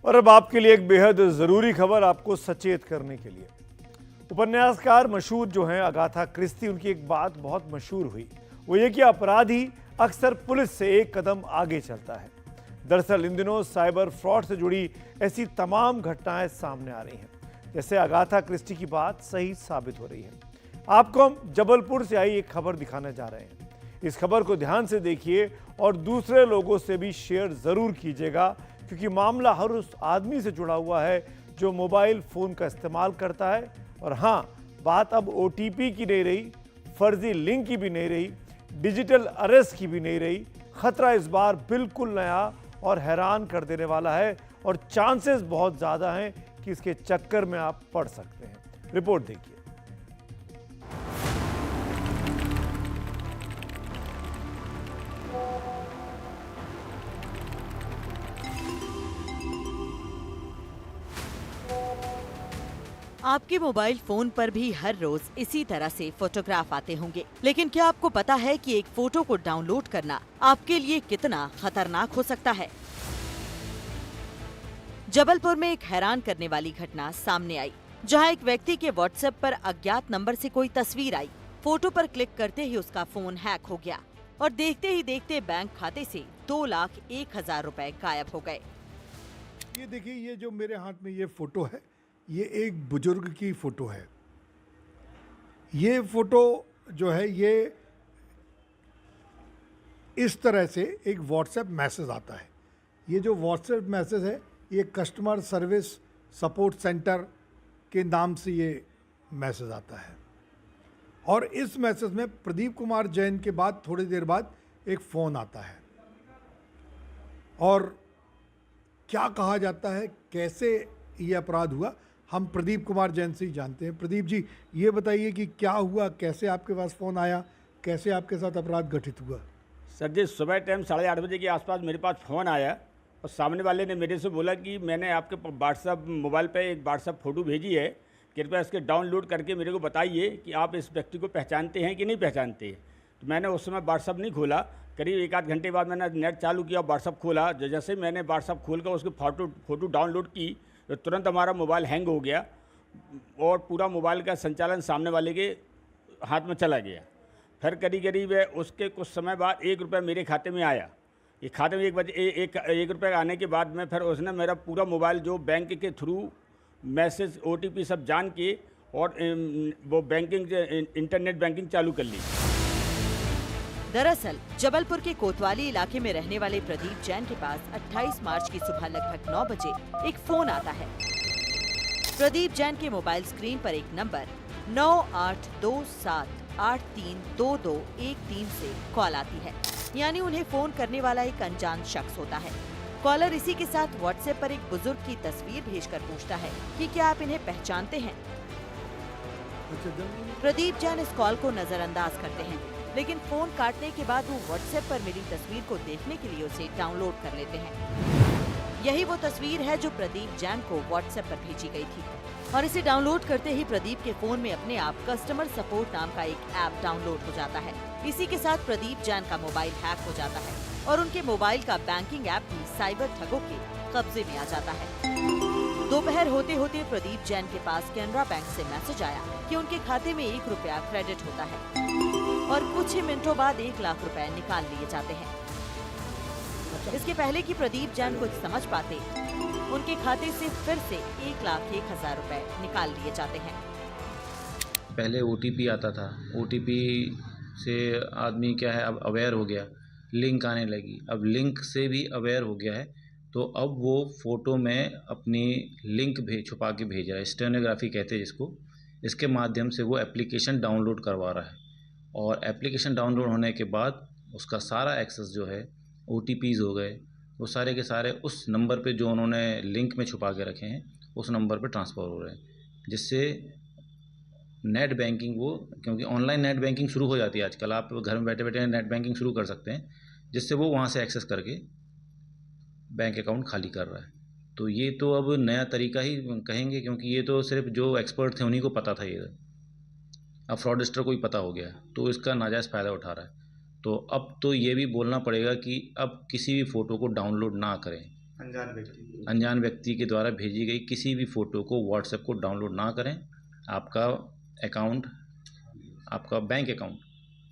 और अब आपके लिए एक बेहद ज़रूरी खबर आपको सचेत करने के लिए। उपन्यासकार मशहूर जो हैं अगाथा क्रिस्टी, उनकी एक बात बहुत मशहूर हुई, वो ये कि अपराधी अक्सर पुलिस से एक कदम आगे चलता है। दरअसल इन दिनों साइबर फ्रॉड से जुड़ी ऐसी तमाम घटनाएं सामने आ रही हैं, जैसे अगाथा क्रिस्टी की बात सही साबित हो रही है। आपको हम जबलपुर से आई एक खबर दिखाने जा रहे हैं। इस खबर को ध्यान से देखिए और दूसरे लोगों से भी शेयर ज़रूर कीजिएगा, क्योंकि मामला हर उस आदमी से जुड़ा हुआ है जो मोबाइल फ़ोन का इस्तेमाल करता है। और हाँ, बात अब OTP की नहीं रही, फर्जी लिंक की भी नहीं रही, डिजिटल अरेस्ट की भी नहीं रही। खतरा इस बार बिल्कुल नया और हैरान कर देने वाला है और चांसेस बहुत ज़्यादा हैं कि इसके चक्कर में आप पड़ सकते हैं। रिपोर्ट देखिए। आपके मोबाइल फोन पर भी हर रोज इसी तरह से फोटोग्राफ आते होंगे, लेकिन क्या आपको पता है कि एक फोटो को डाउनलोड करना आपके लिए कितना खतरनाक हो सकता है? जबलपुर में एक हैरान करने वाली घटना सामने आई, जहां एक व्यक्ति के व्हाट्सएप पर अज्ञात नंबर से कोई तस्वीर आई। फोटो पर क्लिक करते ही उसका फोन हैक हो गया और देखते ही देखते बैंक खाते से 2,01,000 रुपए गायब हो गए। ये देखिए, ये जो मेरे हाथ में ये फोटो है, ये एक बुजुर्ग की फोटो है। ये फोटो जो है, ये इस तरह से एक व्हाट्सएप मैसेज आता है। ये जो व्हाट्सएप मैसेज है, ये कस्टमर सर्विस सपोर्ट सेंटर के नाम से ये मैसेज आता है। और इस मैसेज में प्रदीप कुमार जैन के बाद थोड़ी देर बाद एक फ़ोन आता है और क्या कहा जाता है, कैसे ये अपराध हुआ, हम प्रदीप कुमार जैन से ही जानते हैं। प्रदीप जी, ये बताइए कि क्या हुआ, कैसे आपके पास फ़ोन आया, कैसे आपके साथ अपराध घटित हुआ? सर जी, सुबह टाइम 8:30 बजे के आसपास मेरे पास फ़ोन आया और सामने वाले ने मेरे से बोला कि मैंने आपके व्हाट्सअप मोबाइल पे एक व्हाट्सअप फ़ोटो भेजी है, कृपया इसके डाउनलोड करके मेरे को बताइए कि आप इस व्यक्ति को पहचानते हैं कि नहीं पहचानते हैं। तो मैंने उस समय व्हाट्सअप नहीं खोला। करीब 1 आध घंटे बाद मैंने नेट चालू किया, व्हाट्सअप खोला। जैसे मैंने व्हाट्सअप खोल कर उसकी फ़ोटो डाउनलोड की तो तुरंत हमारा मोबाइल हैंग हो गया और पूरा मोबाइल का संचालन सामने वाले के हाथ में चला गया। फिर करीब उसके कुछ समय बाद 1 रुपया मेरे खाते में आया। ये खाते में 1 रुपये आने के बाद में फिर उसने मेरा पूरा मोबाइल जो बैंक के थ्रू मैसेज OTP सब जान के और वो बैंकिंग इंटरनेट बैंकिंग चालू कर ली। दरअसल जबलपुर के कोतवाली इलाके में रहने वाले प्रदीप जैन के पास 28 मार्च की सुबह लगभग 9 बजे एक फोन आता है। प्रदीप जैन के मोबाइल स्क्रीन पर एक नंबर 9827832213 से कॉल आती है, यानी उन्हें फोन करने वाला एक अनजान शख्स होता है। कॉलर इसी के साथ व्हाट्सएप पर एक बुजुर्ग की तस्वीर भेजकर पूछता है कि क्या आप इन्हें पहचानते हैं। प्रदीप जैन इस कॉल को नजरअंदाज करते हैं, लेकिन फोन काटने के बाद वो व्हाट्सएप पर मिली तस्वीर को देखने के लिए उसे डाउनलोड कर लेते हैं। यही वो तस्वीर है जो प्रदीप जैन को व्हाट्सएप पर भेजी गई थी और इसे डाउनलोड करते ही प्रदीप के फोन में अपने आप कस्टमर सपोर्ट नाम का एक ऐप डाउनलोड हो जाता है। इसी के साथ प्रदीप जैन का मोबाइल हैक हो जाता है और उनके मोबाइल का बैंकिंग ऐप भी साइबर ठगों के कब्जे में आ जाता है। दोपहर होते होते प्रदीप जैन के पास कैनरा बैंक से मैसेज आया कि उनके खाते में 1 रुपया क्रेडिट होता है और कुछ ही मिनटों बाद 1 लाख रुपए निकाल लिए जाते हैं। इसके पहले कि प्रदीप जैन कुछ समझ पाते, उनके खाते से फिर से 1,01,000 रुपए निकाल लिए जाते हैं। पहले OTP आता था, OTP से आदमी क्या है, अब अवेयर हो गया, लिंक आने लगी, अब लिंक से भी अवेयर हो गया है, तो अब वो फ़ोटो में अपनी लिंक छुपा के भेज रहा है, स्टेनोग्राफी कहते हैं जिसको। इसके माध्यम से वो एप्लीकेशन डाउनलोड करवा रहा है और एप्लीकेशन डाउनलोड होने के बाद उसका सारा एक्सेस जो है, OTPs हो गए, वो सारे के सारे उस नंबर पे जो उन्होंने लिंक में छुपा के रखे हैं, उस नंबर पे ट्रांसफ़र हो रहे हैं, जिससे नेट बैंकिंग क्योंकि ऑनलाइन नेट बैंकिंग शुरू हो जाती है आजकल, आप घर में बैठे बैठे नेट बैंकिंग शुरू कर सकते हैं, जिससे वो वहाँ से एक्सेस करके बैंक अकाउंट खाली कर रहा है। तो ये तो अब नया तरीका ही कहेंगे, क्योंकि ये तो सिर्फ जो एक्सपर्ट थे उन्हीं को पता था। ये अब फ्रॉडस्टर को ही पता हो गया, तो इसका नाजायज़ फ़ायदा उठा रहा है। तो अब तो ये भी बोलना पड़ेगा कि अब किसी भी फ़ोटो को डाउनलोड ना करें। अनजान व्यक्ति के द्वारा भेजी गई किसी भी फ़ोटो को व्हाट्सएप को डाउनलोड ना करें। आपका अकाउंट, आपका बैंक अकाउंट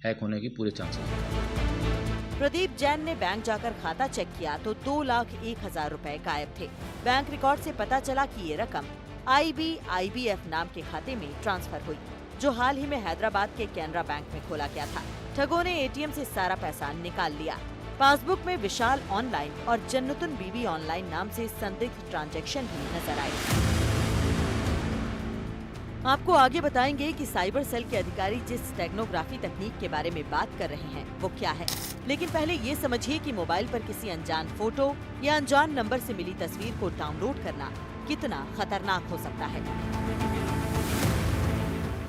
हैक होने की पूरे चांसेस हैं। प्रदीप जैन ने बैंक जाकर खाता चेक किया तो 2,01,000 रुपए गायब थे। बैंक रिकॉर्ड से पता चला कि ये रकम IBIBF नाम के खाते में ट्रांसफर हुई, जो हाल ही में हैदराबाद के कैनरा बैंक में खोला गया था। ठगों ने ATM से सारा पैसा निकाल लिया। पासबुक में विशाल ऑनलाइन और जन्नतुन बीबी ऑनलाइन नाम से संदिग्ध ट्रांजैक्शन भी नजर आए। आपको आगे बताएंगे कि साइबर सेल के अधिकारी जिस स्टेगनोग्राफी तकनीक के बारे में बात कर रहे हैं वो क्या है, लेकिन पहले ये समझिए कि मोबाइल पर किसी अनजान फोटो या अनजान नंबर से मिली तस्वीर को डाउनलोड करना कितना खतरनाक हो सकता है।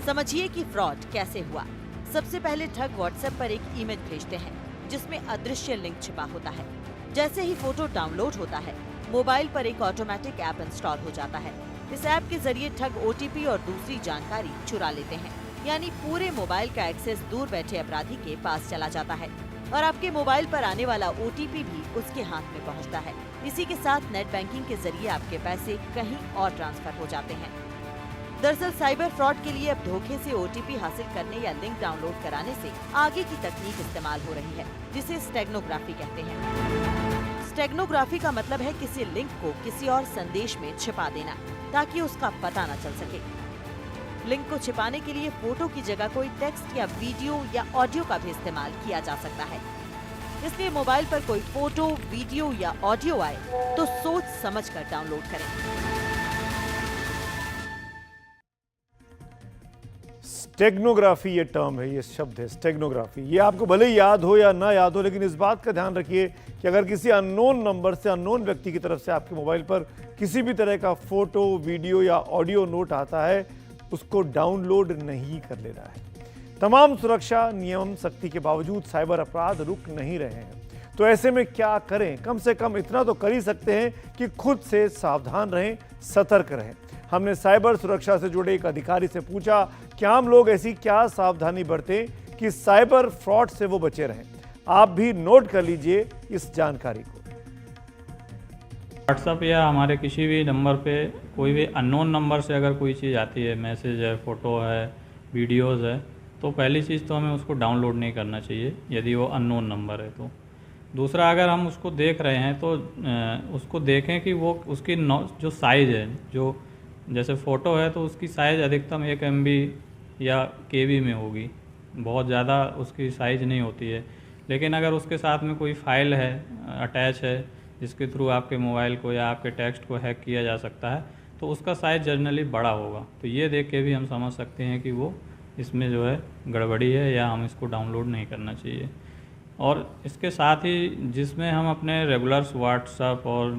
समझिए कि फ्रॉड कैसे हुआ। सबसे पहले ठग व्हाट्सएप पर एक इमेज भेजते हैं जिसमें अदृश्य लिंक छिपा होता है। जैसे ही फोटो डाउनलोड होता है, मोबाइल पर एक ऑटोमेटिक ऐप इंस्टॉल हो जाता है। इस ऐप के जरिए ठग OTP और दूसरी जानकारी चुरा लेते हैं, यानी पूरे मोबाइल का एक्सेस दूर बैठे अपराधी के पास चला जाता है और आपके मोबाइल पर आने वाला OTP भी उसके हाथ में पहुंचता है। इसी के साथ नेट बैंकिंग के जरिए आपके पैसे कहीं और ट्रांसफर हो जाते हैं। दरअसल साइबर फ्रॉड के लिए अब धोखे से OTP हासिल करने या लिंक डाउनलोड कराने से आगे की तकनीक इस्तेमाल हो रही है, जिसे स्टेगनोग्राफी कहते हैं। स्टेगनोग्राफी का मतलब है किसी लिंक को किसी और संदेश में छिपा देना ताकि उसका पता न चल सके। लिंक को छिपाने के लिए फोटो की जगह कोई टेक्स्ट या वीडियो या ऑडियो का भी इस्तेमाल किया जा सकता है। इसलिए मोबाइल पर कोई फोटो, वीडियो या ऑडियो आए तो सोच समझकर डाउनलोड करें। स्टेगनोग्राफी ये टर्म है, ये शब्द है स्टेगनोग्राफी। ये आपको भले ही याद हो या ना याद हो, लेकिन इस बात का ध्यान रखिए कि अगर किसी अननोन नंबर से, अननोन व्यक्ति की तरफ से आपके मोबाइल पर किसी भी तरह का फोटो, वीडियो या ऑडियो नोट आता है, उसको डाउनलोड नहीं कर लेना है। तमाम सुरक्षा नियम सख्ती के बावजूद साइबर अपराध रुक नहीं रहे हैं। तो ऐसे में क्या करें? कम से कम इतना तो कर ही सकते हैं कि खुद से सावधान रहें, सतर्क रहें। हमने साइबर सुरक्षा से जुड़े एक अधिकारी से पूछा कि आम लोग ऐसी क्या सावधानी बरतें कि साइबर फ्रॉड से वो बचे रहें। आप भी नोट कर लीजिए इस जानकारी को। व्हाट्सअप या हमारे किसी भी नंबर पे कोई भी अननोन नंबर से अगर कोई चीज़ आती है, मैसेज है, फ़ोटो है, वीडियोज़ है, तो पहली चीज़ तो हमें उसको डाउनलोड नहीं करना चाहिए यदि वो अननोन नंबर है तो। दूसरा, अगर हम उसको देख रहे हैं तो उसको देखें कि वो उसकी जो साइज़ है, जो जैसे फ़ोटो है तो उसकी साइज़ अधिकतम 1 MB या KB में होगी, बहुत ज़्यादा उसकी साइज़ नहीं होती है। लेकिन अगर उसके साथ में कोई फ़ाइल है, अटैच है, जिसके थ्रू आपके मोबाइल को या आपके टेक्स्ट को हैक किया जा सकता है, तो उसका साइज़ जनरली बड़ा होगा। तो ये देख के भी हम समझ सकते हैं कि वो इसमें जो है गड़बड़ी है या हम इसको डाउनलोड नहीं करना चाहिए। और इसके साथ ही जिसमें हम अपने रेगुलर्स व्हाट्सएप और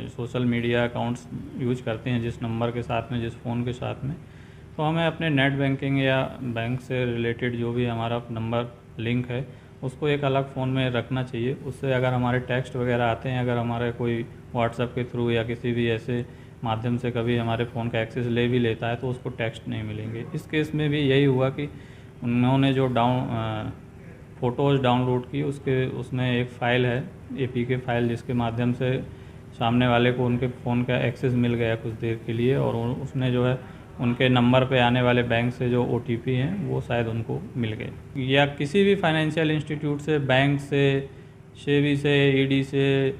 सोशल मीडिया अकाउंट्स यूज करते हैं, जिस नंबर के साथ में, जिस फ़ोन के साथ में, तो हमें अपने नेट बैंकिंग या बैंक से रिलेटेड जो भी हमारा नंबर लिंक है उसको एक अलग फ़ोन में रखना चाहिए। उससे अगर हमारे टेक्स्ट वगैरह आते हैं, अगर हमारे कोई व्हाट्सएप के थ्रू या किसी भी ऐसे माध्यम से कभी हमारे फ़ोन का एक्सेस ले भी लेता है तो उसको टेक्स्ट नहीं मिलेंगे। इस केस में भी यही हुआ कि उन्होंने जो फ़ोटोज़ डाउनलोड की, उसमें एक फ़ाइल है, APK फ़ाइल, जिसके माध्यम से सामने वाले को उनके फ़ोन का एक्सेस मिल गया कुछ देर के लिए, और उसने जो है उनके नंबर पे आने वाले बैंक से जो OTP हैं वो शायद उनको मिल गए। या किसी भी फाइनेंशियल इंस्टीट्यूट से, बैंक से, सेबी से, ED से,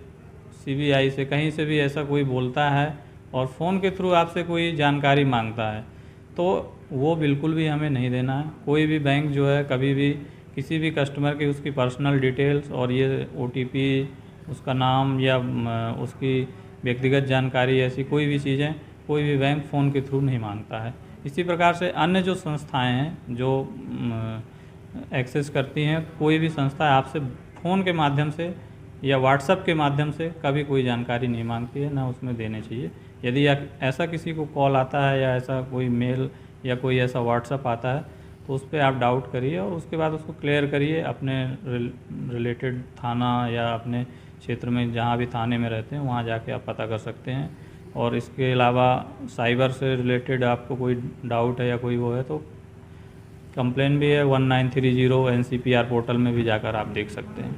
CBI से, कहीं से भी ऐसा कोई बोलता है और फ़ोन के थ्रू आपसे कोई जानकारी मांगता है तो वो बिल्कुल भी हमें नहीं देना है। कोई भी बैंक जो है कभी भी किसी भी कस्टमर की उसकी पर्सनल डिटेल्स और ये OTP, उसका नाम या उसकी व्यक्तिगत जानकारी, ऐसी कोई भी चीज़ें कोई भी बैंक फ़ोन के थ्रू नहीं मांगता है। इसी प्रकार से अन्य जो संस्थाएं हैं जो एक्सेस करती हैं, कोई भी संस्था आपसे फ़ोन के माध्यम से या व्हाट्सएप के माध्यम से कभी कोई जानकारी नहीं मांगती है, ना उसमें देने चाहिए। यदि ऐसा किसी को कॉल आता है या ऐसा कोई मेल या कोई ऐसा व्हाट्सएप आता है तो उस पर आप डाउट करिए और उसके बाद उसको क्लियर करिए अपने रिलेटेड थाना या अपने क्षेत्र में जहाँ भी थाने में रहते हैं वहाँ जाके आप पता कर सकते हैं। और इसके अलावा साइबर से रिलेटेड आपको कोई डाउट है या कोई वो है तो कंप्लेन भी है 1930 NCPR पोर्टल में भी जाकर आप देख सकते हैं।